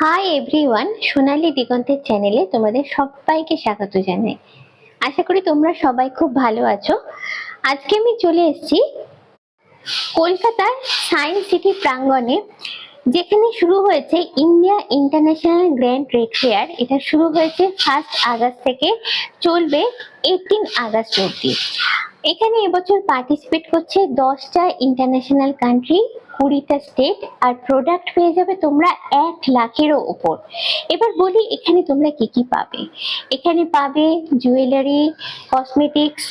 Hi everyone, সোনালী দিগন্তের চ্যানেলে তোমাদের সবাইকে স্বাগত জানাই। আশা করি তোমরা সবাই খুব ভালো আছো। আজকে আমি চলে এসেছি কলকাতার সায়েন্স সিটি প্রাঙ্গণে, যেখানে শুরু হয়েছে India international grand trade fair. এটা শুরু হয়েছে 1 আগস্ট থেকে, চলবে 18 আগস্ট অবধি। এখানে এবছর পার্টিসিপেট করছে 10টা ইন্টারন্যাশনাল কান্ট্রি, 20টা স্টেট, আর প্রোডাক্ট পেয়ে যাবে তোমরা 1 লাখেরও উপর। এবার বলি এখানে তোমরা কি কি পাবে। এখানে পাবে জুয়েলারি, কসমেটিক্স,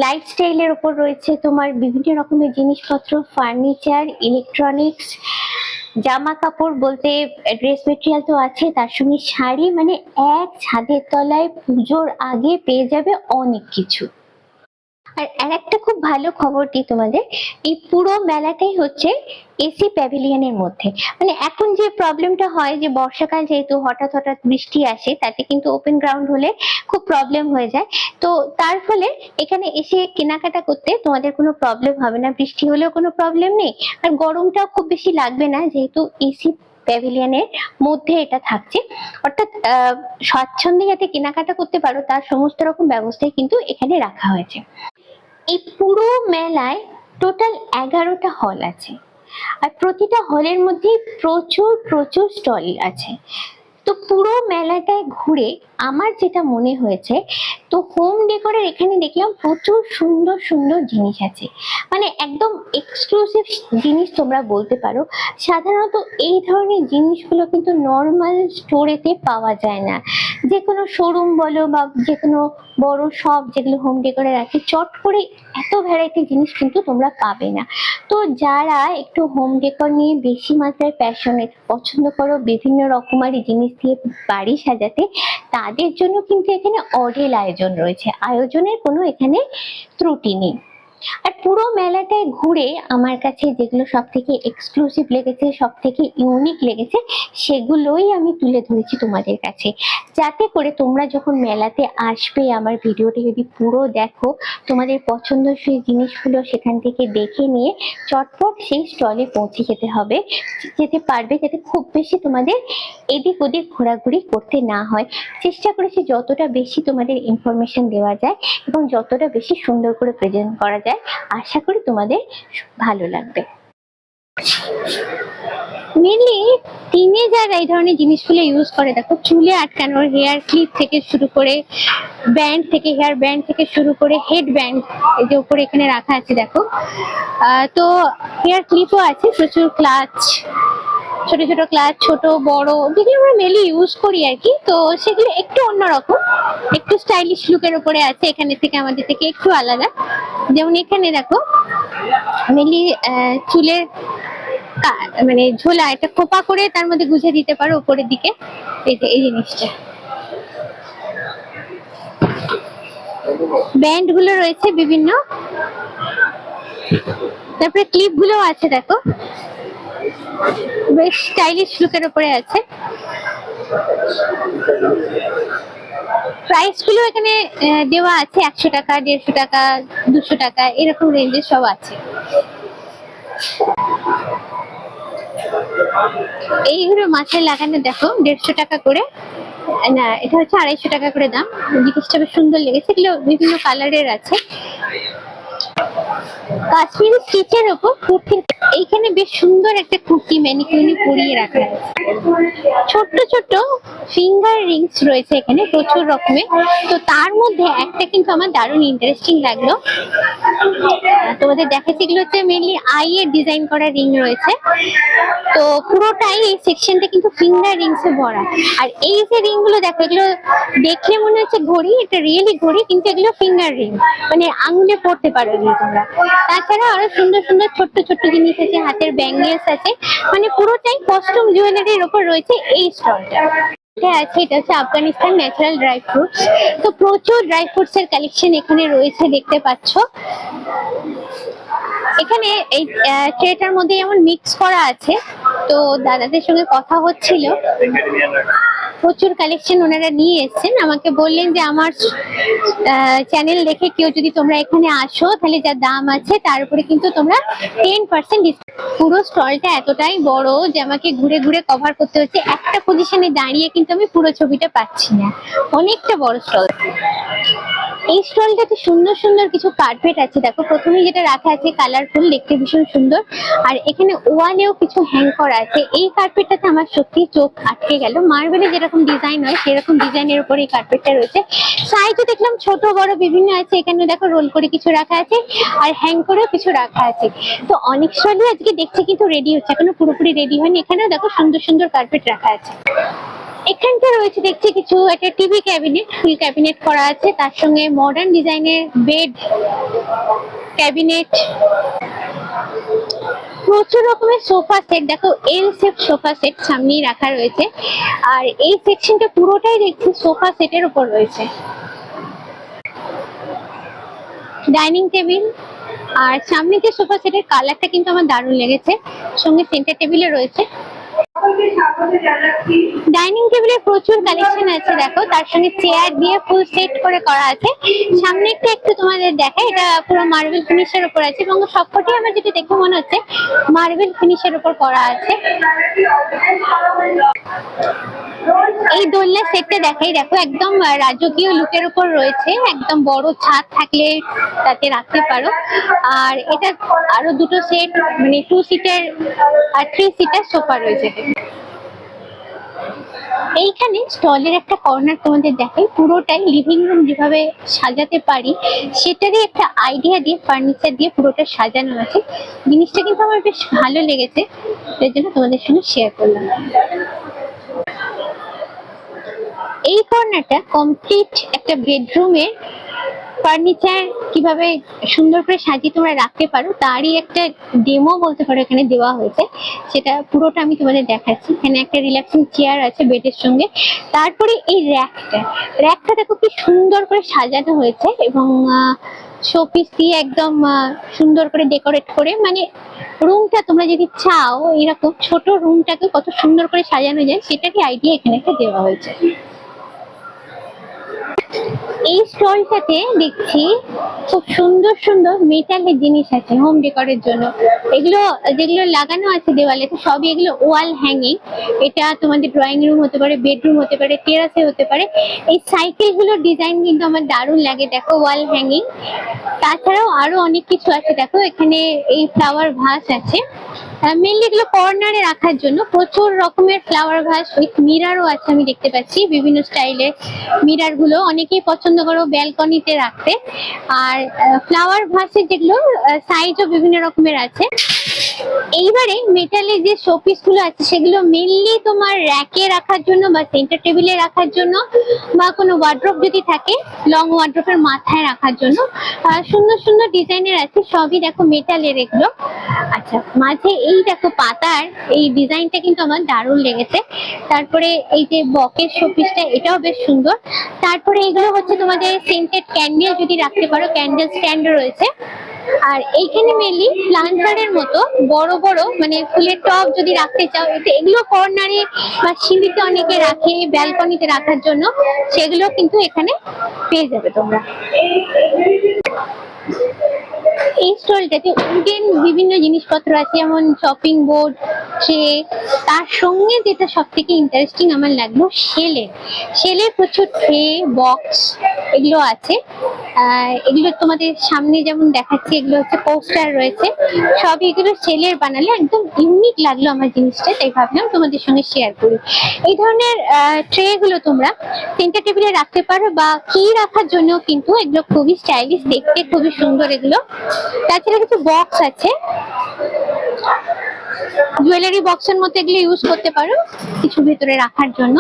লাইফস্টাইলের উপর রয়েছে তোমার বিভিন্ন রকমের জিনিসপত্র, ফার্নিচার, ইলেকট্রনিক্স, জামা কাপড় বলতে ড্রেস মেটেরিয়াল তো আছে, তার সঙ্গে শাড়ি, মানে এক ছাদের তলায় পুজোর আগে পেয়ে যাবে অনেক কিছু। আর একটা খুব ভালো খবর দিই তোমাদের, এই পুরো মেলাটাই হচ্ছে এসি প্যাভিলিয়নের মধ্যে। মানে এখন যে প্রবলেমটা হয় যে বর্ষাকাল যেহেতু হঠাৎ হঠাৎ বৃষ্টি আসে, তাতে কিন্তু ওপেন গ্রাউন্ড হলে খুব প্রবলেম হয়ে যায়। তো তার ফলে এখানে এসে কেনাকাটা করতে তোমাদের কোনো প্রবলেম হবে না, বৃষ্টি হলেও কোনো প্রবলেম নেই, আর গরমটাও খুব বেশি লাগবে না যেহেতু এসি প্যাভিলিয়নের মধ্যে এটা থাকছে। অর্থাৎ স্বাচ্ছন্দ্যে যাতে কেনাকাটা করতে পারো তার সমস্ত রকম ব্যবস্থাই কিন্তু এখানে রাখা হয়েছে। এই পুরো মেলায় টোটাল 11টা হল আছে, আর প্রতিটা হলের মধ্যে প্রচুর প্রচুর স্টল আছে। তো পুরো মেলাটায় ঘুরে আমার যেটা মনে হয়েছে, তো হোম ডেকোরের এখানে দেখলাম প্রচুর সুন্দর সুন্দর জিনিস আছে, মানে একদম এক্সক্লুসিভ জিনিস তোমরা বলতে পারো। সাধারণত এই ধরনের জিনিসগুলো কিন্তু নর্মাল স্টোরেতে পাওয়া যায় না। যে কোনো শোরুম বলো বা যে কোনো বড় শপ যেগুলো হোম ডেকোরের আছে, চট করে এত ভ্যারাইটি জিনিস কিন্তু তোমরা পাবে না। তো যারা একটু হোম ডেকোর নিয়ে বেশি মাত্রায় প্যাশনেট, পছন্দ করো বিভিন্ন রকমারি জিনিস দিয়ে বাড়ি সাজাতে, তাদের জন্য কিন্তু এখানে অঢেল আয়োজন রয়েছে, আয়োজনের কোনো এখানে ত্রুটি নেই। আর পুরো মেলাটায় ঘুরে আমার কাছে যেগুলো সব থেকে এক্সক্লুসিভ লেগেছে, সব থেকে ইউনিক লেগেছে, সেগুলোই আমি তুলে ধরেছি তোমাদের কাছে, যাতে করে তোমরা যখন মেলাতে আসবে, আমার ভিডিওটি যদি পুরো দেখো, তোমাদের পছন্দসই জিনিসগুলো সেখান থেকে দেখে নিয়ে চটপট সেই স্টলে পৌঁছে যেতে পারবে, যাতে খুব বেশি তোমাদের এদিক ওদিক ঘোরাঘুরি করতে না হয়। চেষ্টা করেছি যতটা বেশি তোমাদের ইনফরমেশন দেওয়া যায় এবং যতটা বেশি সুন্দর করে প্রেজেন্ট করা যায়। আশা করি তোমাদের ভালো লাগবে। মেনলি টিনে যারা এই ধরনের জিনিসগুলো ইউজ করে, দেখো চুলে আটকানোর হেয়ার ক্লিপ থেকে শুরু করে ব্যান্ড থেকে, হেয়ার ব্যান্ড থেকে শুরু করে হেড ব্যান্ড, এই যে উপরে এখানে রাখা আছে দেখো। তো হেয়ার ক্লিপও আছে, প্রচুর ক্লাচ, ছোট ছোট ক্লাচ, ছোট বড়, যেগুলো আমরা মেনলি ইউজ করি আর কি। তো সেগুলো একটু অন্যরকম, একটু স্টাইলিশ লুকের উপরে আছে, এখানে থেকে আমাদের থেকে একটু আলাদা। যেমন এখানে দেখো মেনলি চুলের মানে ঝোলা, এটা খোপা করে তার মধ্যে গুঁজে দিতে পারো উপরের দিকে, এই যে এই জিনিসটা। ব্যান্ড গুলো রয়েছে বিভিন্ন, তারপরে ক্লিপ গুলো আছে দেখো, বেশ স্টাইলিশ লুকের উপরে আছে। প্রাইস গুলো এখানে দেওয়া আছে 100 টাকা, 150 টাকা, 200 টাকা, এরকম রেঞ্জের সব আছে। এইগুলো মাথায় লাগানো দেখো 150 টাকা করে, না এটা হচ্ছে 250 টাকা করে দাম। জিনিসটা বেশ সুন্দর লেগেছে, এগুলো বিভিন্ন কালারের আছে। কাশ্মীরি স্টিচের উপর কুর্তি, এইখানে বেশ সুন্দর একটা কুর্তি ম্যানিকিউরে পরিয়ে রাখা আছে। ছোট্ট ছোট্ট ফিঙ্গার রিংস রয়েছে এখানে প্রচুর রকমের। তো তার মধ্যে একটা কিন্তু আমার দারুণ ইন্টারেস্টিং লাগলো, তোমাদের দেখাচ্ছি। এগুলো হচ্ছে মেনলি আই এর ডিজাইন করা রিং রয়েছে। তো পুরোটাই এই সেকশনটা কিন্তু ফিঙ্গার রিংসে ভরা। আর এই যে রিং গুলো দেখো, এগুলো দেখলে মনে হচ্ছে ঘড়ি, এটা রিয়েলি ঘড়ি, কিন্তু এগুলো ফিঙ্গার রিং, মানে আঙুলে পড়তে পারো এগুলো তোমরা। তাছাড়া আরো সুন্দর সুন্দর ছোট্ট ছোট্ট জিনিস আছে, হাতের ব্যাঙ্গেলস আছে, মানে পুরোটাই কস্টিউম জুয়েলারির উপর রয়েছে এই স্টলটা। আছে এটা হচ্ছে আফগানিস্তান ন্যাচারাল ড্রাই ফ্রুটস। তো প্রচুর ড্রাই ফ্রুটস এর কালেকশন এখানে রয়েছে, দেখতে পাচ্ছ। এখানে এই ট্রেটার মধ্যে যেমন মিক্স করা আছে। তো দাদাদের সঙ্গে কথা হচ্ছিল, প্রচুর কালেকশন ওনারা নিয়ে এসেছেন। আমাকে বললেন যে আমার চ্যানেল দেখে কেউ যদি তোমরা এখানে আসো তাহলে যা দাম আছে তার উপরে কিন্তু তোমরা 10% ডিসকাউন্ট। পুরো স্টলটা এতটাই বড় যে আমাকে ঘুরে ঘুরে কভার করতে হচ্ছে, একটা পজিশনে দাঁড়িয়ে কিন্তু আমি পুরো ছবিটা পাচ্ছি না, অনেকটা বড় স্টল। এই স্টলটাতে সুন্দর সুন্দর কিছু কার্পেট আছে, দেখো প্রথমে যেটা রাখা আছে কালারফুল, দেখতে ভীষণ সুন্দর। আর এখানে ওয়ালেও কিছু হ্যাং করা আছে। এই কার্পেটটাতে আমার সত্যি চোখ আটকে গেল, মার্বেলে যেরকম ডিজাইন হয় সেরকম ডিজাইনের উপর এই কার্পেটটা রয়েছে। সাইজও দেখলাম ছোট বড় বিভিন্ন আছে, এখানে দেখো রোল করে কিছু রাখা আছে আর হ্যাং করেও কিছু রাখা আছে। তো অনেক স্টলই আজকে দেখছি কিন্তু রেডি হচ্ছে, এখনো পুরোপুরি রেডি হয়নি। এখানেও দেখো সুন্দর সুন্দর কার্পেট রাখা আছে। এখানটা রয়েছে দেখছি কিছু একটা টিভি ক্যাবিনেট, ফুল ক্যাবিনেট করা আছে, তার সঙ্গে মডার্ন ডিজাইনের বেড ক্যাবিনেট, প্রচুর রকমের সোফা সেট, দেখো এল শেপ সোফা সেট সামনেই রাখা রয়েছে। আর এই সেকশনটা পুরোটাই দেখছি সোফা সেটের উপর রয়েছে। ডাইনিং টেবিল, আর সামনে যে সোফা সেটের কালারটা কিন্তু আমার দারুণ লেগেছে, সঙ্গে সেন্টার টেবিলও রয়েছে। ডাইনিং টেবিলের প্রচুর কালেকশন আছে দেখো, তার সঙ্গে চেয়ার দিয়ে ফুল সেট করে করা আছে। সামনে একটু তোমাদের দেখাই, এটা পুরো মার্বেল ফিনিশের উপর আছে এবং সবকটি আমার যেটা দেখে মনে হচ্ছে মার্বেল ফিনিশের উপর করা আছে। এই দোলনা সেটটা দেখাই, দেখো একদম রাজকীয় লুকের উপর রয়েছে, একদম বড় ছাদ থাকলে তাতে রাখতে পারো। আর এটা আরো দুটো সেট, মানে 2 সিটার আর 3 সিটার সোফা রয়েছে। এইখানে স্টলের একটা কর্নার তোমাদের দেখাই, পুরোটাই লিভিং রুম যেভাবে সাজাতে পারি সেটারই একটা আইডিয়া দিয়ে ফার্নিচার দিয়ে পুরোটা সাজানো আছে। জিনিসটা কিন্তু আমার বেশ ভালো লেগেছে, তাই জন্য তোমাদের সঙ্গে শেয়ার করলাম। এই কর্নারটা কমপ্লিট একটা বেডরুমের ফার্নিচার কিভাবে সুন্দর করে সাজিয়ে তোমরা রাখতে পারো তারই একটা ডেমো বলতে পারো এখানে দেওয়া হয়েছে, সেটা পুরোটা আমি তোমাদের দেখাচ্ছি। এখানে একটা রিল্যাক্সিং চেয়ার আছে বেডের সঙ্গে, তারপরে এই র্যাকটা দেখো কি সুন্দর করে সাজানো হয়েছে এবং শোপিস দিয়ে একদম সুন্দর করে ডেকোরেট করে, মানে রুমটা তোমরা যদি চাও এরকম ছোট রুমটাকে কত সুন্দর করে সাজানো যায় সেটারই আইডিয়া এখানে একটা দেওয়া হয়েছে। এই স্টলটাতে দেখছি খুব সুন্দর সুন্দর মেটালের জিনিস আছে হোম ডেকোরের জন্য। এগুলো যেগুলো লাগানো আছে দেওয়ালে তো সবই এগুলো ওয়াল হ্যাঙ্গিং। এটা তোমাদের ড্রয়িং রুম হতে পারে, বেডরুম হতে পারে, টেরাসে হতে পারে। এই সাইকেলগুলোর ডিজাইন কিন্তু আমার দারুণ লাগে, দেখো ওয়াল হ্যাঙ্গিং। তাছাড়াও আরো অনেক কিছু আছে, দেখো এখানে এই ফ্লাওয়ার ভাস আছে, মেনলি এগুলো কর্নারে রাখার জন্য। প্রচুর রকমের ফ্লাওয়ার ভাস উইথ মিরারও আছে, আমি দেখতে পাচ্ছি বিভিন্ন স্টাইলের মিরার গুলো অনেকেই পছন্দ করো ব্যালকনিতে রাখতে। আর ফ্লাওয়ার ভাসের যেগুলো সাইজও বিভিন্ন রকমের আছে। এইবারে মেটালের যে শোপিস গুলো আছে সেগুলো মেনলি তোমার র্যাকে রাখার জন্য বা সেন্টার টেবিলে রাখার জন্য বা কোনো ওয়ার্ড্রোব যদি থাকে লং ওয়ার্ড্রোবের মাথায় রাখার জন্য সুন্দর সুন্দর ডিজাইনের আছে, সবই দেখো মেটালের এগুলো। আচ্ছা, মাঝে এই দেখো পাতার এই ডিজাইনটা কিন্তু আমার দারুণ লেগেছে। তারপরে এই যে বকের শোপিসটা, এটাও বেশ সুন্দর। তারপরে এগুলো হচ্ছে তোমাদের সেন্টেড ক্যান্ডেল যদি রাখতে পারো, ক্যান্ডেল স্ট্যান্ড রয়েছে। আর এইখানে মেনলি প্লান্টারের মতো বড় বড় মানে ফুলের টব যদি রাখতে চাও, এগুলো কর্নারে বা সিঁড়িতে অনেকে রাখে ব্যালকনিতে রাখার জন্য, সেগুলো কিন্তু এখানে পেয়ে যাবে তোমরা। এই স্টলটাতে উডেন বিভিন্ন জিনিসপত্র আছে, যেমন চপিং বোর্ড, ট্রে, তার সঙ্গে যেটা সব থেকে ইন্টারেস্টিং আমার লাগলো সেলের প্রচুর ট্রে, বক্স এগুলো আছে। এগুলো তোমাদের সামনে যেমন দেখাচ্ছি, এগুলো হচ্ছে পোস্টার রয়েছে, সব এগুলো সেলের বানালে একদম ইউনিক লাগলো আমার জিনিসটা, তাই ভাবলাম তোমাদের সঙ্গে শেয়ার করি। এই ধরনের ট্রে গুলো তোমরা সেন্টার টেবিলে রাখতে পারো বা কি রাখার জন্য কিন্তু এগুলো খুবই স্টাইলিশ, দেখতে খুবই সুন্দর এগুলো। তাছাড়া কিছু বক্স আছে, জুয়েলারি বক্সের মধ্যে এগুলো ইউজ করতে পারো কিছু ভেতরে রাখার জন্য।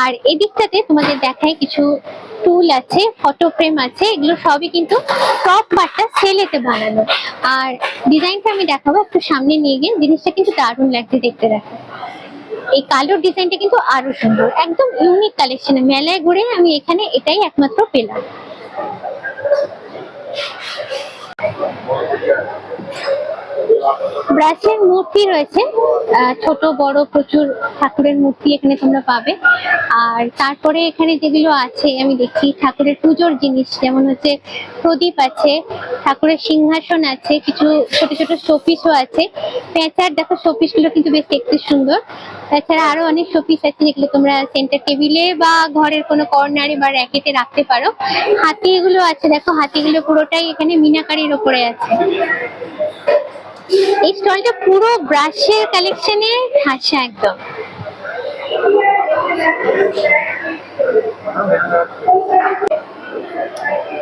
আর এদিকটাতে তোমাদের দেখায় কিছু টুল আছে, ফটো ফ্রেম আছে, এগুলো সবই কিন্তু টপ পার্টটা সেলেতে বানানো। আর ডিজাইনটা আমি দেখাবো একটু সামনে নিয়ে গিয়ে, জিনিসটা কিন্তু দারুণ লাগছে দেখতে। দেখো এই কালোর ডিজাইনটা কিন্তু আরো সুন্দর, একদম ইউনিক কালেকশন। মেলায় ঘুরে আমি এখানে এটাই একমাত্র পেলাম। ব্রাশের মূর্তি রয়েছে, ছোট বড় প্রচুর ঠাকুরের মূর্তি এখানে তোমরা পাবে। আর তারপরে এখানে যেগুলো আছে আমি দেখছি ঠাকুরের পুজোর জিনিস, যেমন হচ্ছে প্রদীপ আছে, ঠাকুরের সিংহাসন আছে, কিছু ছোট ছোট শোপিসও আছে। পেঁচার দেখো শোপিস গুলো কিন্তু বেশ দেখতে সুন্দর। তাছাড়া আরো অনেক শোপিস আছে যেগুলো তোমরা সেন্টার টেবিলে বা ঘরের কোনো কর্নারে বা র্যাকেটে রাখতে পারো। হাতি এগুলো আছে, দেখো হাতিগুলো পুরোটাই এখানে মিনাকারির ওপরে আছে। এই স্টলটা পুরো ব্রাশের কালেকশনের ঠাসা একদম।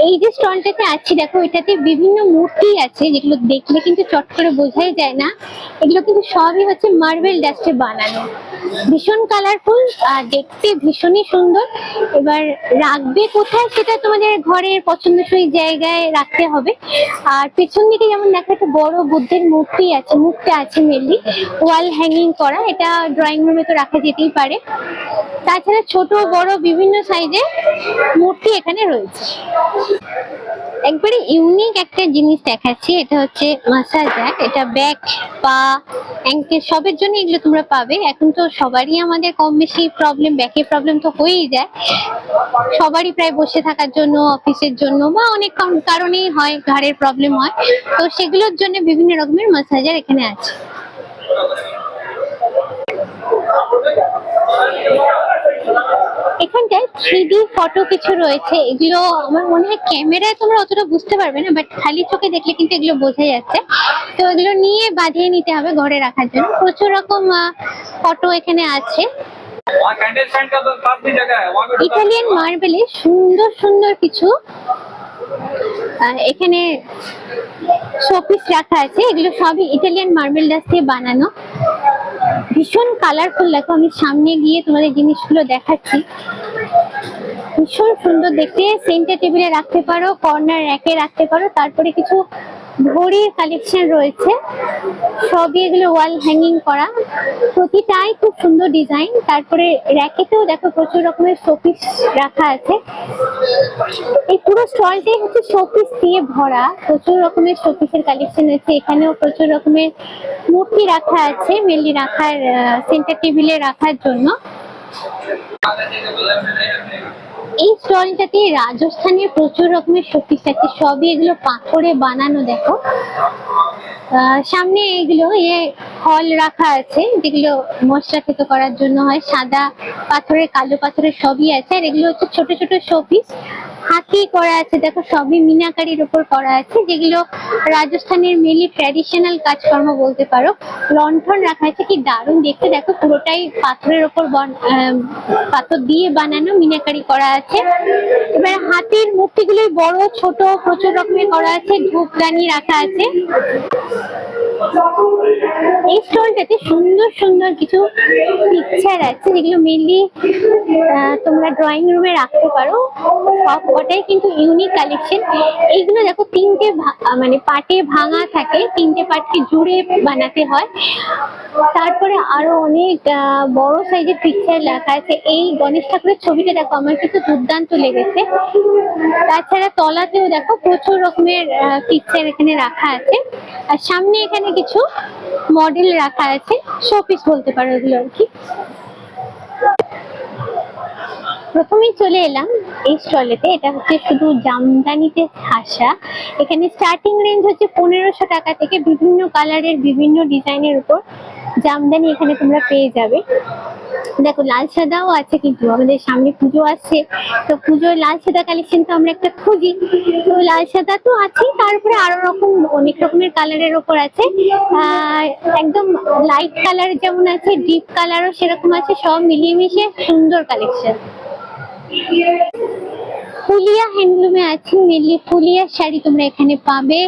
এই যে স্টলটাতে আছে দেখো, এটাতে বিভিন্ন মূর্তি আছে যেগুলো দেখলে কিন্তু চট করে বোঝাই যায় না। এগুলো কিন্তু সবই হচ্ছে মার্বেল ডাস্টে বানানো, ভীষণ কালারফুল আর দেখতে ভীষণই সুন্দর। এবার রাখবে কোথায় সেটা তোমাদের ঘরের পছন্দসই জায়গায় রাখতে হবে। আর পেছন দিকে যেমন দেখো একটা বড় বুদ্ধের মূর্তি আছে, মুখটা আছে মেনলি ওয়াল হ্যাঙ্গিং করা, এটা ড্রয়িং রুমে তো রাখা যেতেই পারে। তাছাড়া ছোট বড় বিভিন্ন সাইজের মূর্তি এখানে রয়েছে। একবারে ইউনিক একটা জিনিস দেখাচ্ছি, এটা হচ্ছে মাসাজ র্যাক। এটা ব্যাক পা অ্যাঙ্কেল সবের জন্য এগুলো তোমরা পাবে। এখন তো সবারই আমাদের কম বেশি প্রবলেম, ব্যাকের প্রবলেম তো হয়েই যায় সবারই, প্রায় বসে থাকার জন্য, অফিসের জন্য বা অনেক কারণেই হয়, ঘাড়ের প্রবলেম হয়। তো সেগুলোর জন্য বিভিন্ন রকমের মাসাজার এখানে আছে। এখানটায় 3D ফটো কিছু রয়েছে, এগুলো আমার মনে হয় ক্যামেরায় তোমরা অতটা বুঝতে পারবে না, বাট খালি চোখে দেখলে কিন্তু এগুলো বোঝা যাচ্ছে। তো এগুলো নিয়ে বাঁধিয়ে নিতে হবে ঘরে রাখার জন্য। প্রচুর রকম ফটো এখানে আছে। ইটালিয়ান মার্বেলে সুন্দর সুন্দর কিছু এখানে শোপিস রাখা আছে, এগুলো সবই ইটালিয়ান মার্বেল ডাস্ট দিয়ে বানানো, ভীষণ কালারফুল। দেখো আমি সামনে গিয়ে তোমাদের জিনিসগুলো দেখাচ্ছি, ভীষণ সুন্দর দেখতে। সেন্টার টেবিলে রাখতে পারো, কর্নার র্যাকে রাখতে পারো। তারপরে কিছু ঘড়ির কালেকশন রয়েছে, সবই এগুলো ওয়াল হ্যাঙ্গিং করা, প্রতিটাই খুব সুন্দর ডিজাইন। তারপরে র্যাকেতেও দেখো প্রচুর রকমের শোপিস রাখা আছে। এই পুরো স্টলটাই হচ্ছে শোপিস দিয়ে ভরা, প্রচুর রকমের শোপিসের কালেকশন আছে। এখানেও প্রচুর রকমের মূর্তি রাখা আছে, মেনলি রাখার সেন্টার টেবিলে রাখার জন্য। এই স্টলটাতে রাজস্থানের প্রচুর রকমের শোপিস আছে, সবই এগুলো পাথরে বানানো। দেখো সামনে এগুলো হল রাখা আছে, যেগুলো মশলা থেতো করার জন্য হয়, সাদা পাথরের কালো পাথরের সবই আছে। আর এগুলো হচ্ছে ছোট ছোট শোপিস, হাতি করা আছে, দেখো সবই মিনাকারির উপর করা আছে, যেগুলো রাজস্থানের মেনলি ট্র্যাডিশনাল কাজকর্ম বলতে পারো। লণ্ঠন রাখা আছে, কি দারুণ দেখতে, দেখো পুরোটাই পাথরের উপর পাথর দিয়ে বানানো, মিনাকারি করা আছে। এবার হাতির মূর্তিগুলোই বড় ছোট প্রচুর রকমের করা আছে, ধূপদানি রাখা আছে। এই স্টলটাতে সুন্দর সুন্দর কিছু পিকচার আছে, যেগুলো মেনলি তোমরা ড্রয়িং রুমে রাখতে পারো। সবকটাই কিন্তু ইউনিক কালেকশন। এইগুলো দেখো তিনটে মানে পার্টে ভাঙা থাকে, তিনটে পার্টকে জুড়ে বানাতে হয়। তারপরে আরো অনেক বড় সাইজের পিকচার লেখা আছে। এই গণেশ ঠাকুরের ছবিটা দেখো আমার কিন্তু দুর্দান্ত লেগেছে। তাছাড়া তলাতেও দেখো প্রচুর রকমের পিকচার এখানে রাখা আছে। আর সামনে এখানে কিছু মডেল রাখা আছে, শোপিস বলতে পারো এগুলো আর কি। প্রথমেই চলে এলাম এই স্টলেতে, এটা হচ্ছে শুধু জামদানিতে ঠাসা। এখানে স্টার্টিং রেঞ্জ হচ্ছে 1500 টাকা থেকে, বিভিন্ন কালারের বিভিন্ন ডিজাইনের উপর জামদানি এখানে তোমরা পেয়ে যাবে। দেখো লাল সাদাও আছে, কিন্তু আমাদের সামনে পুজো আসছে, তো পুজোর লাল সাদা কালেকশন তো আমরা একটা খুঁজি, তো লাল সাদা তো আছেই, তারপরে আরো রকম অনেক রকমের কালারের ওপর আছে। একদম লাইট কালার যেমন আছে, ডিপ কালারও সেরকম আছে, সব মিলিয়ে মিশিয়ে সুন্দর কালেকশন। ফুলিয়া হ্যান্ডলুমে আছে, মেনলি ফুলিয়ার শাড়ি তোমরা এখানে পাবে।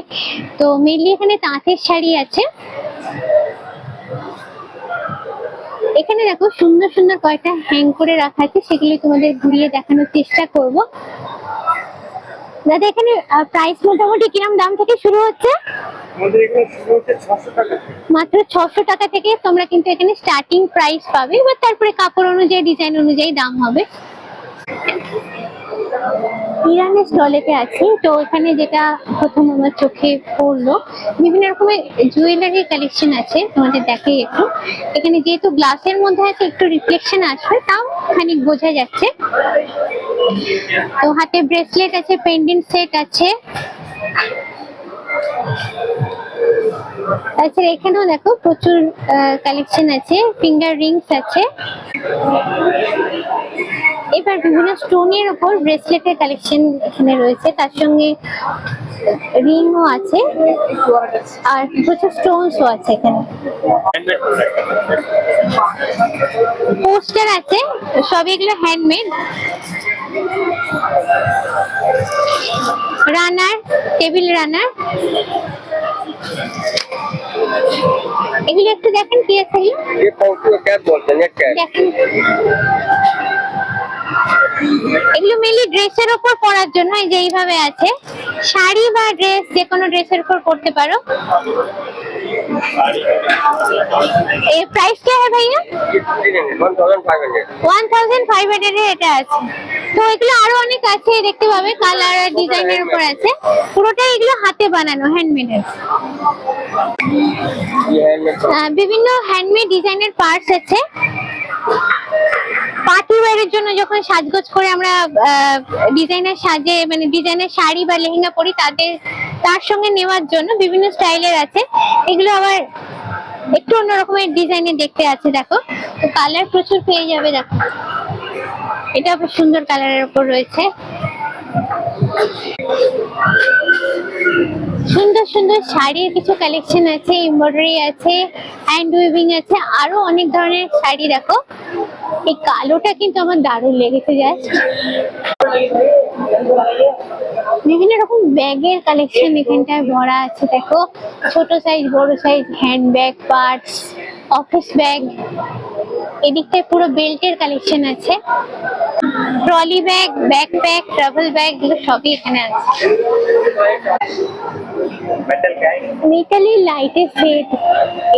তো মেনলি এখানে তাঁতের শাড়ি আছে। এখানে দেখো সুন্দর সুন্দর কয়েকটা হ্যাং করে রাখা আছে, সেগুলো তোমাদের ঘুরিয়ে দেখানোর চেষ্টা করব। দাদা এখানে প্রাইস মোটামুটি কিরকম দাম থেকে শুরু হচ্ছে? আমাদের এখানে শুরু হচ্ছে 600 টাকা। মাত্র 600 টাকা থেকে তোমরা কিন্তু এখানে স্টার্টিং প্রাইস পাবে। এবার তারপরে কাপড় অনুযায়ী ডিজাইন অনুযায়ী দাম হবে। ইরানের স্টলেতে আছি, তো এখানে যেটা প্রথম আমার চোখে পড়লো, বিভিন্ন রকমের জুয়েলারি কালেকশন আছে, তোমাদের দেখাই একটু। এখানে যেহেতু গ্লাসের মধ্যে আছে একটু রিফ্লেকশন আসবে, তাও খানিক বোঝা যাচ্ছে। তো হাতে ব্রেসলেট আছে, পেন্ডেন্ট সেট আছে। তাছাড়া এখানেও দেখো প্রচুর কালেকশন আছে, ফিঙ্গার রিংস আছে। এবার বিভিন্ন স্টোনের উপর ব্রেসলেটের কালেকশন এখানে রয়েছে, তার সঙ্গে রিংও আছে আর প্রচুর স্টোনসও আছে এখানে। পোস্টার আছে, সব এগুলো হ্যান্ডমেড। রানার, টেবিল রানার, এগুলো একটু দেখেন কি আছে। দেখেন, এগুলো মেনলি ড্রেসের উপর পরার জন্য, এই যে এইভাবে আছে। শাড়ি বা ড্রেস, যে কোনো ড্রেসের উপর পরতে পারো। এই প্রাইস क्या है भैया? 1500 এর এটা আছে। তো এগুলো আরো অনেক আছে, দেখতে পাবে, কালার আর ডিজাইনের উপর আছে। পুরোটাই এগুলো হাতে বানানো, হ্যান্ডমেড। বিভিন্ন হ্যান্ডমেড ডিজাইনের পার্টস আছে। পার্টি ওয়্যারের জন্য যখন সাজগোজ করে আমরা ডিজাইনার সাজে, মানে ডিজাইনের শাড়ি বা লেহেঙ্গা পরি, তার সঙ্গে নেওয়ার জন্য বিভিন্ন স্টাইলের আছে। এগুলো আবার একটু অন্যরকমের ডিজাইনে দেখতে আছে, দেখো। তো কালার প্রচুর পেয়ে যাবে, দেখো এটা খুব সুন্দর কালারের উপর রয়েছে। সুন্দর সুন্দর শাড়ির কিছু কালেকশন আছে, এমব্রয়ডারি আছে, হ্যান্ড উইভিং আছে, আরো অনেক ধরনের শাড়ি। দেখো এই কালোটা কিন্তু আমার দারুণ লেগেছে, জাস্ট। বিভিন্ন রকম ব্যাগের কালেকশন এখানটায় ভরা আছে, দেখো ছোট সাইজ, বড় size, hand bag, parts, office bag. এদিকটায় পুরো বেল্টের কালেকশন আছে, trolley bag, backpack, travel bag, এগুলো সবই এখানে আছে। মেটালি লাইটের সেট,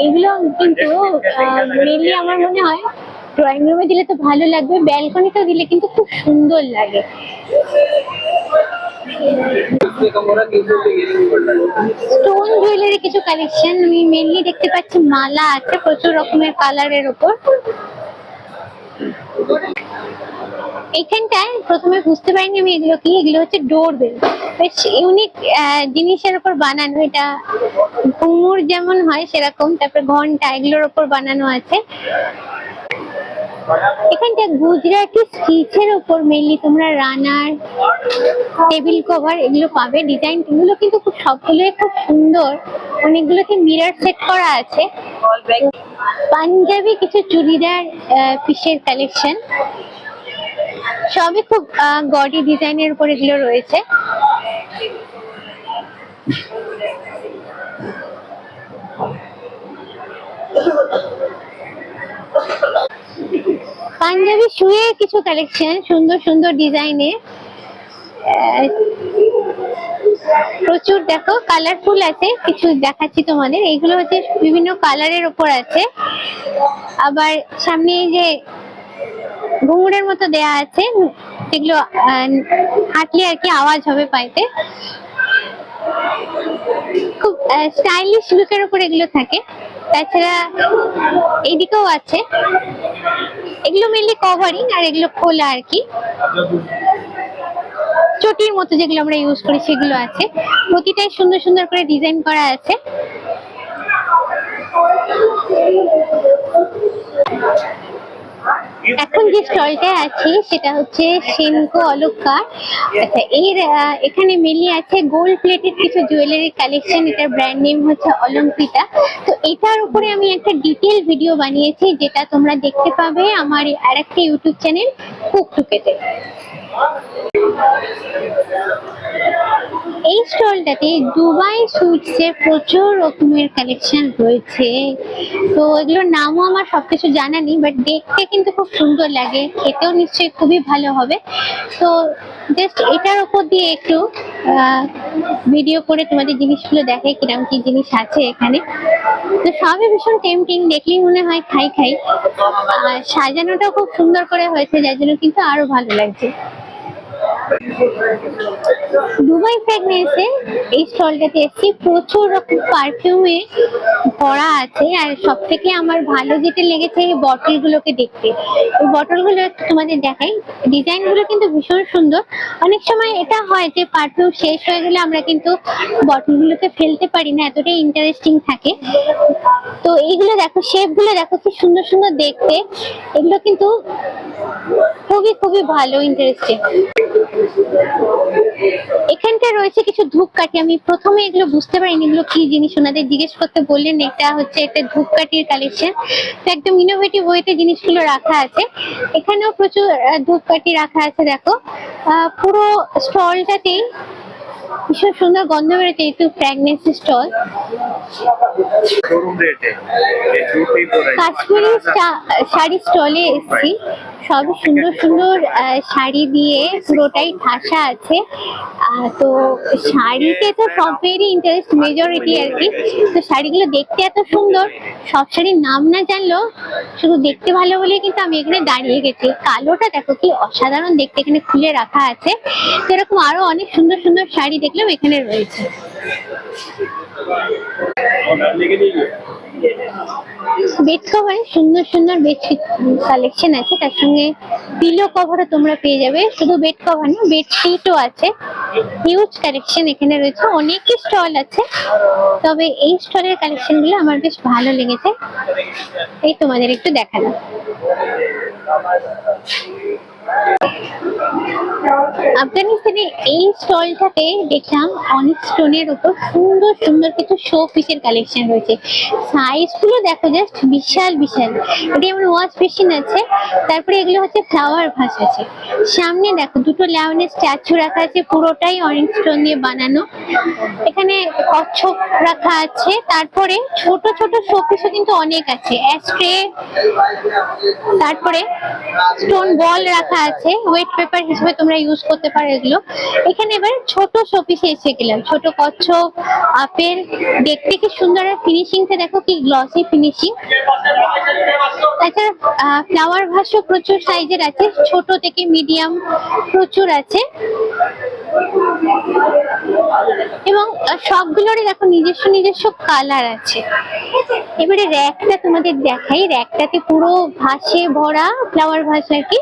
এগুলো কিন্তু মেনলি আমার মনে হয় ড্রয়িং রুমে দিলে তো ভালো লাগবে, ব্যালকনিতেও দিলে কিন্তু খুব সুন্দর লাগে। স্টোন জুয়েলারি কিছু কালেকশন আমি মেনলি দেখতে পাচ্ছি, মালা আছে প্রচুর রকমের কালারের উপর। এখানটায় প্রথমে বুঝতে পারিনি আমি এগুলো কি, এগুলো হচ্ছে ডোরবেল, বেশ ইউনিক জিনিসের উপর বানানো। এটা ঘুঙুর যেমন হয় সেরকম, তারপর ঘন্টা, এগুলোর উপর বানানো আছে। এখানটা গুজরাটি স্টিচের উপর মেনলি তোমরা রানার, টেবিল কভার এগুলো পাবে। ডিজাইন গুলো কিন্তু খুব সবগুলোই খুব সুন্দর, অনেকগুলোতে মিরর সেট করা আছে। পাঞ্জাবি কিছু চুড়িদার পিসের কালেকশন, সবই খুব গডি ডিজাইনের উপর এগুলো রয়েছে। পাঞ্জাবি শুয়ের কিছু কালেকশন, সুন্দর সুন্দর ডিজাইনে, প্রচুর দেখো কালারফুল আছে। কিছু দেখাচ্ছি তোমাদের, এইগুলো হচ্ছে বিভিন্ন কালারের উপর আছে। আবার সামনে যে ঘুঙুরের মতো দেয়া আছে, যেগুলো হাঁটলে আর কি আওয়াজ হবে পাইতে, খুব স্টাইলিশ লুকের উপর এগুলো থাকে। তাছাড়া এইদিকেও আছে, এগুলো মেনলি কভারিং আর এগুলো খোলা আর কি, চটির মতো যেগুলো আমরা ইউজ করি সেগুলো আছে। প্রতিটাই সুন্দর সুন্দর করে ডিজাইন করা আছে। এখন যে স্টলটায় আছি সেটা হচ্ছে সেনকো অলংকার। আচ্ছা, এখানে মেনলি আছে গোল্ড প্লেটেড কিছু জুয়েলারি কালেকশন। এটার ব্র্যান্ড নেম হচ্ছে অলংকৃতা। তো এটার উপরে আমি একটা ডিটেল ভিডিও বানিয়েছি, যেটা তোমরা দেখতে পাবে আমার আরেকটা ইউটিউব চ্যানেল কুকটুকেতে। এই স্টলটাতে দুবাই সুইটসের প্রচুর রকমের কালেকশন রয়েছে। তো এগুলোর নামও আমার সবকিছু জানা নেই, বাট দেখতে কিন্তু খুব সুন্দর লাগে, খেতেও নিশ্চয়ই খুবই ভালো হবে। তো জাস্ট এটার উপর দিয়ে একটু ভিডিও করে তোমাদের জিনিসগুলো দেখাই, কিরকম কি জিনিস আছে এখানে। তো সবই ভীষণ টেম্পটিং, দেখলেই মনে হয় খাই খাই। সাজানোটাও খুব সুন্দর করে হয়েছে, যার জন্য কিন্তু আরো ভালো লাগছে। দুবাই ফ্র্যাগনেন্সে এই স্টলটাতে এসেছি, প্রচুর রকম পারফিউমে ভরা আছে। আর সব থেকে আমার ভালো যেটা লেগেছে এই বটলগুলোকে দেখতে। এই বটলগুলো একটু তোমাদের দেখাই, ডিজাইনগুলো কিন্তু ভীষণ সুন্দর। অনেক সময় এটা হয় যে পারফিউম শেষ হয়ে গেলে আমরা কিন্তু বটলগুলোকে ফেলতে পারি না, এতটাই ইন্টারেস্টিং থাকে। তো এইগুলো দেখো, শেপগুলো দেখো কি সুন্দর সুন্দর দেখতে। এগুলো কিন্তু খুবই খুবই ভালো, ইন্টারেস্টিং। এখানটা রয়েছে কিছু ধূপকাঠি। আমি প্রথমে এগুলো বুঝতে পারিনি এগুলো কি জিনিস, ওনাদের জিজ্ঞেস করতে বললেন এটা হচ্ছে একটা ধূপকাঠির কালেকশন। তো একদম ইনোভেটিভ ওয়েতে জিনিসগুলো রাখা আছে। এখানেও প্রচুর ধূপকাঠি রাখা আছে। দেখো পুরো স্টলটাতেই ভীষণ সুন্দর গন্ধ বেরোচ্ছে, একটু ফ্র্যাগনেন্স স্টল। কাশ্মীরি শাড়ি স্টলে এসেছি, সব সুন্দর সুন্দর শাড়ি দিয়ে পুরোটাই ঠাসা আছে। তো শাড়িতে তো সবেরই ইন্টারেস্ট, মেজরিটি আর কি। তো শাড়িগুলো দেখতে এত সুন্দর, সব শাড়ির নাম না জানলেও শুধু দেখতে ভালো বলে কিন্তু আমি এখানে দাঁড়িয়ে গেছি। কালোটা দেখো কি অসাধারণ দেখতে, এখানে খুলে রাখা আছে। তো এরকম আরো অনেক সুন্দর সুন্দর শাড়ি দেখলাম এখানে রয়েছে। বেড কভারে সুন্দর সুন্দর বেডশিট কালেকশন আছে, তার সঙ্গে পিলো কভারও তোমরা পেয়ে যাবে। শুধু বেড কভার না, বেডশিটও আছে। হিউজ কালেকশন এখানে রয়েছে, অনেকই স্টল আছে, তবে এই স্টলের কালেকশন গুলো আমার বেশ ভালো লেগেছে, এই তোমাদের একটু দেখালাম। আফগানিস্তানে এই স্টলটাতে দেখলাম অনেক স্টোনের উপর সুন্দর সুন্দর কিছু শো পিসের কালেকশন রয়েছে। সাইজ গুলো দেখো জাস্ট বিশাল বিশাল। এটা যেমন ওয়াশ বেসিন আছে, তারপরে এগুলো হচ্ছে ফ্লাওয়ার ভাস আছে। সামনে দেখো দুটো লায়নের স্ট্যাচু রাখা আছে, পুরোটাই অরেঞ্জ স্টোন দিয়ে বানানো। এখানে কচ্ছপ রাখা আছে, তারপরে ছোট ছোট শো পিসও কিন্তু অনেক আছে, অ্যাস্ট্রে, তারপরে স্টোন বল রাখা আছে, ওয়েট পেপার হিসেবে তোমরা ইউজ করতে পারো এগুলো। এখানে এবার ছোট শোপিসে এসে গেলাম, ছোট কচ্ছপ, আপেল, দেখতে কি সুন্দর। আর ফিনিশিংটা দেখো কি গ্লসি ফিনিশিং। তাছাড়া ফ্লাওয়ার ভাসও প্রচুর সাইজের আছে, ছোট থেকে মিডিয়াম প্রচুর আছে। এবং সবগুলোরই দেখো নিজস্ব নিজস্ব কালার আছে। এবারে র্যাকটা তোমাদের দেখাই, র্যাকটাতে পুরো ভাসে ভরা, ফ্লাওয়ার ভাস আর কি,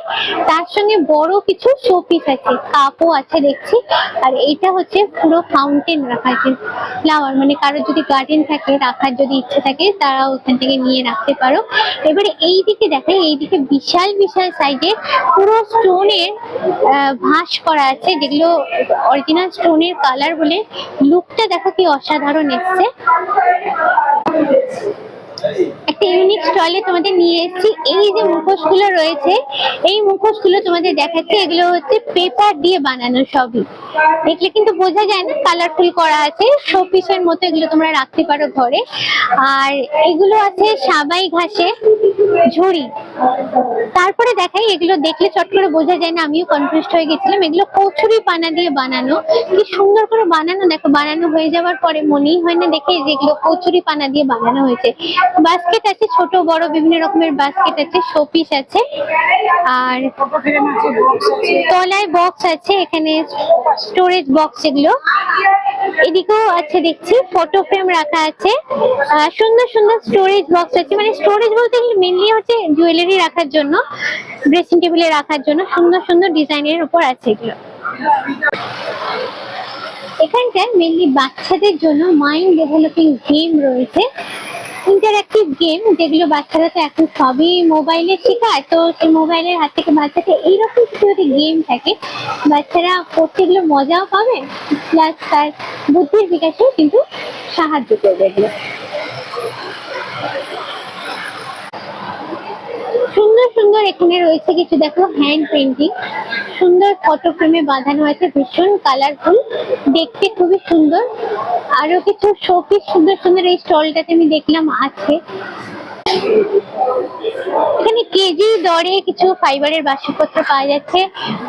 তার সঙ্গে বড় কিছু শোপিস আছে, কাপও আছে দেখছি। আর এটা হচ্ছে পুরো ফাউন্টেন রাখা আছে, ফ্লাওয়ার, মানে কারোর যদি গার্ডেন থাকে, রাখার যদি ইচ্ছে থাকে তারা ওখান থেকে নিয়ে রাখতে পারো। এবারে এই দিকে দেখাই, এইদিকে বিশাল বিশাল সাইজের পুরো স্টোনের ভাস করা আছে, যেগুলো অরিজিনাল স্টোনের কালার বলে লুকটা দেখো কি অসাধারণ এসছে। একটা ইউনিক স্টলে তোমাদের নিয়ে এসেছি। এই যে মুখোশগুলো রয়েছে, এই মুখোশগুলো তোমাদের দেখাচ্ছি, এগুলো হচ্ছে পেপার দিয়ে বানানো সবই। দেখলে কিন্তু বোঝা যায় না, কালারফুল করা আছে, শোপিসের মতো এগুলো তোমরা রাখতে পারো ঘরে। আর এগুলো আছে সাবাই ঘাসে ঝুড়ি। তারপরে দেখাই, এগুলো দেখলে চট করে বোঝা যায় না, আমিও কনফিউজড হয়ে গেছিলাম। এগুলো কচুরি পানা দিয়ে বানানো, কি সুন্দর করে বানানো দেখো। বানানো হয়ে যাওয়ার পরে মনেই হয় না দেখে যেগুলো কচুরি পানা দিয়ে বানানো হয়েছে। বাস্কেট আছে, ছোট বড় বিভিন্ন রকমের বাস্কেট আছে, শোপিস আছে, আর তলায় বক্স আছে, এখানে স্টোরেজ বক্স এগুলো। এদিকেও আছে দেখছি, ফটো ফ্রেম রাখা আছে, সুন্দর সুন্দর স্টোরেজ বক্স আছে। মানে স্টোরেজ বলতে মেনলি হচ্ছে জুয়েলারি রাখার জন্য, ড্রেসিং টেবিলে রাখার জন্য সুন্দর সুন্দর ডিজাইনের উপর আছে এগুলো। এখানটায় মেনলি বাচ্চাদের জন্য মাইন্ড ডেভেলপিং গেম রয়েছে, ইন্টারঅ্যাক্টিভ গেম, যেগুলো বাচ্চারা তো এখন সবই মোবাইলে শেখায়। তো সেই মোবাইলের হাত থেকে বাচ্চাকে এইরকম কিছু যদি গেম থাকে, বাচ্চারা করতে এগুলো মজাও পাবে, প্লাস তার বুদ্ধির বিকাশেও কিন্তু সাহায্য করবে এগুলো। সুন্দর সুন্দর এখানে রয়েছে কিছু দেখো হ্যান্ড পেন্টিং, সুন্দর ফটো ফ্রেমে বাঁধানো আছে, ভীষণ কালারফুল, দেখতে খুবই সুন্দর। আরো কিছু শোপিস সুন্দর সুন্দর এই স্টলটাতে আমি দেখলাম আছে। এখানে কেজি দরে কিছু ফাইবারের বাসনপত্র পাওয়া যাচ্ছে,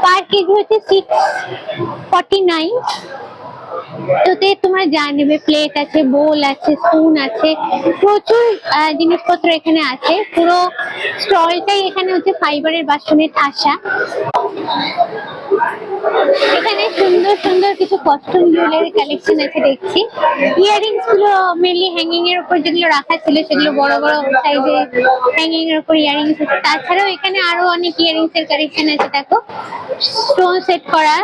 পার কেজি হচ্ছে 649। তোতে তোমরা যা নেবে, প্লেট আছে, বোল আছে, স্পুন আছে, প্রচুর জিনিসপত্র এখানে আছে। পুরো স্টলটাই এখানে হচ্ছে ফাইবারের বাসনের ঠাসা। এখানে সুন্দর সুন্দর কিছু কস্টিউম জুয়েলারি কালেকশন আছে দেখছি। ইয়াররিংস গুলো মেনলি হ্যাঙ্গিং এর উপর যেগুলো রাখা ছিল সেগুলো বড় বড় সাইজে হ্যাঙ্গিং এর উপর ইয়াররিংস আছে। তাছাড়াও এখানে আরো অনেক ইয়াররিংস এর কালেকশন আছে দেখো, স্টোন সেট করা,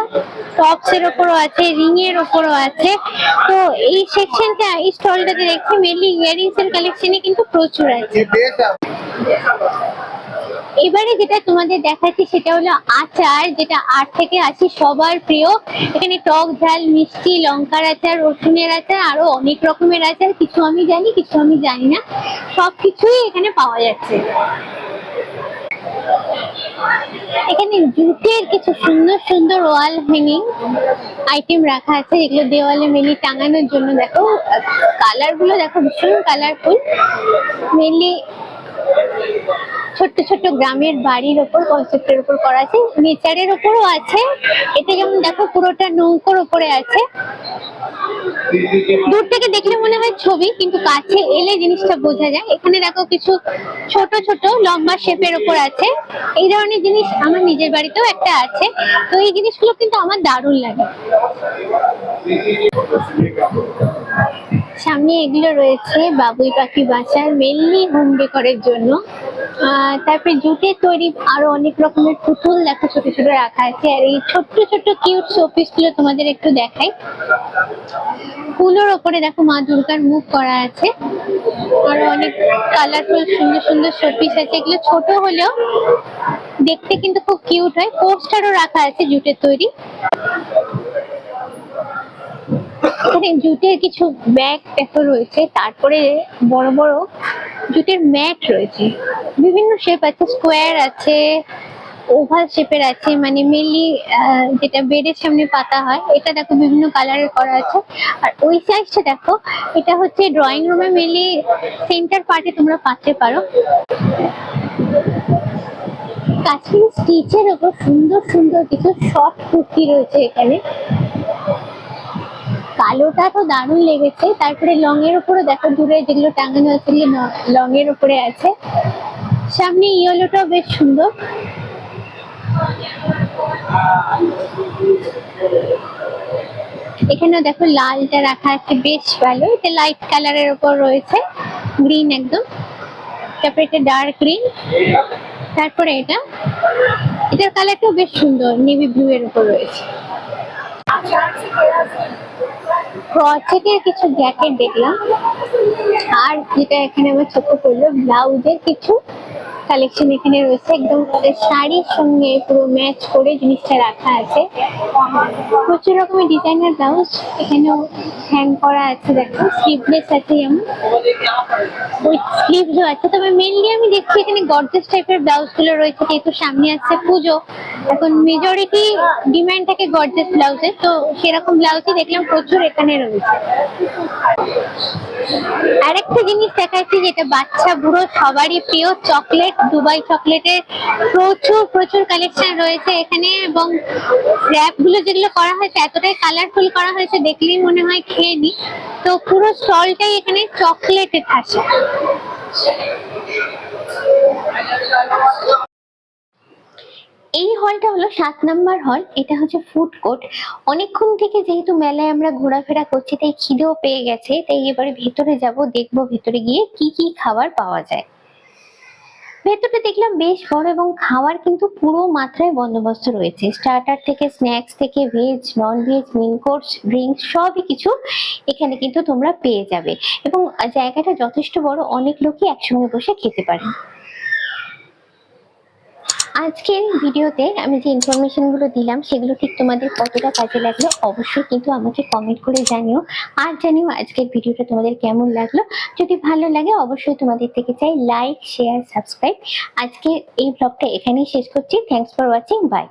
টপস এর উপরও আছে, রিং এর উপরও আছে। তো এই সেকশনটা, এই স্টলটাতে দেখছি মেনলি ইয়াররিংস এর কালেকশনই কিন্তু প্রচুর আছে। এবারে যেটা তোমাদের দেখাচ্ছি সেটা হলো আচার, যেটা 8 থেকে 80 সবার প্রিয়। এখানে টক ঝাল মিষ্টি লঙ্কার আচার, রসুনের আচার, আরো অনেক রকমের আচার, কিছু আমি জানি কিছু আমি জানি না, সবকিছুই এখানে পাওয়া যাচ্ছে। এখানে জুটের কিছু সুন্দর সুন্দর ওয়াল হ্যাঙ্গিং আইটেম রাখা আছে, যেগুলো দেওয়ালে মেনলি টাঙানোর জন্য। দেখো কালার গুলো দেখো, ভীষণ কালারফুল। মেনলি ছোট্ট ছোট্ট গ্রামের বাড়ির ওপর কনসেপ্টের উপর করা আছে, নেচারের উপরও আছে। এটা যেমন দেখো পুরোটা নৌকোর উপরে আছে। দূর থেকে দেখলে মনে হয় ছবি, কিন্তু কাছে এলে জিনিসটা বোঝা যায়। এখানে দেখো কিছু ছোট ছোট লম্বা শেপের উপর আছে। এই ধরনের জিনিস আমার নিজের বাড়িতেও একটা আছে। তো এই জিনিসগুলো কিন্তু আমার দারুণ লাগে। সামনে এগুলো রয়েছে বাবুই পাখি বাসার, মেনলি হোম ডেকোরের জন্য। তারপরে জুটের তৈরি আরো অনেক রকমের পুতুল দেখো ছোট ছোট রাখা আছে। আর এই ছোট্ট ছোট্ট কিউট শোপিস গুলো তোমাদের একটু দেখাই। ফুলের ওপরে দেখো মা দুর্গার মুখ করা আছে। আরো অনেক কালারফুল সুন্দর সুন্দর শোপিস আছে, এগুলো ছোট হলেও দেখতে কিন্তু খুব কিউট হয়। পোস্টারও রাখা আছে জুটের তৈরি। এখানে জুটের কিছু ব্যাগ দেখো রয়েছে, তারপরে বড় বড় জুটের ম্যাট রয়েছে। বিভিন্ন শেপ আছে, স্কোয়ার আছে, ওভাল শেপের আছে, মানে মেনলি যেটা বেডের সামনে পাতা হয়। এটা দেখো বিভিন্ন কালারের করা আছে। আর ওই সাইজটা দেখো, এটা হচ্ছে ড্রয়িং রুমে মেনলি সেন্টার পার্টে তোমরা পাতে পারো। কাশ্মীরি স্টিচের ওপর সুন্দর সুন্দর কিছু শর্ট কুর্তি রয়েছে এখানে। কালোটা তো দারুণ লেগেছে। তারপরে লং এর উপরে দেখো দূরে যেগুলো টাঙানো আছে লং এর উপরে আছে। সামনে ইয়েলোটাও বেশ সুন্দর। এখানে দেখো লালটা রাখা আছে, বেশ ভালো। এটা লাইট কালারের উপর রয়েছে, গ্রিন একদম। তারপরে এটা ডার্ক গ্রিন। তারপরে এটার কালারটাও বেশ সুন্দর, নেভি ব্লু এর উপর রয়েছে। ক্রচেটের কিছু জ্যাকেট দেখলাম। আর যেটা এখানে আমার চোখে পড়লো, ব্লাউজের কিছু কালেকশন এখানে রয়েছে। একদম শাড়ির সঙ্গে পুরো ম্যাচ করে জিনিসটা রাখা আছে। প্রচুর রকমের ডিজাইনার ব্লাউজ এখানেও হ্যাং করা আছে। দেখো স্লিভলেস আছে, যেমন উইথ স্লিভসও আছে। তবে মেনলি আমি দেখছি এখানে গর্জিয়াস টাইপের ব্লাউজ গুলো রয়েছে, যেহেতু সামনে আসছে পুজো। এখন মেজরিটি ডিমান্ড থাকে গর্জিয়াস ব্লাউজের, তো সেরকম ব্লাউজই দেখলাম প্রচুর এখানে রয়েছে। আরেকটা জিনিস দেখাচ্ছি যেটা বাচ্চা বুড়ো সবারই প্রিয়, চকলেট। দুবাই চকলেটের প্রচুর প্রচুর কালেকশন রয়েছে এখানে। এবং র্যাপ গুলো যেগুলো করা হয়েছে এতটাই কালারফুল করা হয়েছে, দেখলেই মনে হয় খেয়ে নি। তো পুরো স্টলটাই এখানে চকলেটে ঠাসা। এই হলটা হলো 7 নম্বর হল। এটা হচ্ছে ফুড কোর্ট। অনেকক্ষণ থেকে যেহেতু মেলায় আমরা ঘোরাফেরা করছি, তাই খিদেও পেয়ে গেছে। তাই এবারে ভেতরে যাব, দেখবো ভেতরে গিয়ে কি কি খাবার পাওয়া যায়। ভেতরটা দেখলাম বেশ বড়, এবং খাওয়ার কিন্তু পুরো মাত্রায় বন্দোবস্ত রয়েছে। স্টার্টার থেকে স্ন্যাক্স থেকে veg non veg main course drinks সবই কিছু এখানে কিন্তু তোমরা পেয়ে যাবে। এবং জায়গাটা যথেষ্ট বড়, অনেক লোকই একসঙ্গে বসে খেতে পারে। আজকের ভিডিওতে আমি যে ইনফরমেশন গুলো দিলাম সেগুলো ঠিক তোমাদের কতটা কাজে লাগলো অবশ্যই কিন্তু আমাকে কমেন্ট করে জানিও। আর জানিও আজকের ভিডিওটা তোমাদের কেমন লাগলো। যদি ভালো লাগে অবশ্যই তোমাদের থেকে চাই লাইক শেয়ার সাবস্ক্রাইব। আজকে এই ব্লগটা এখানেই শেষ করছি। Thanks for watching, by.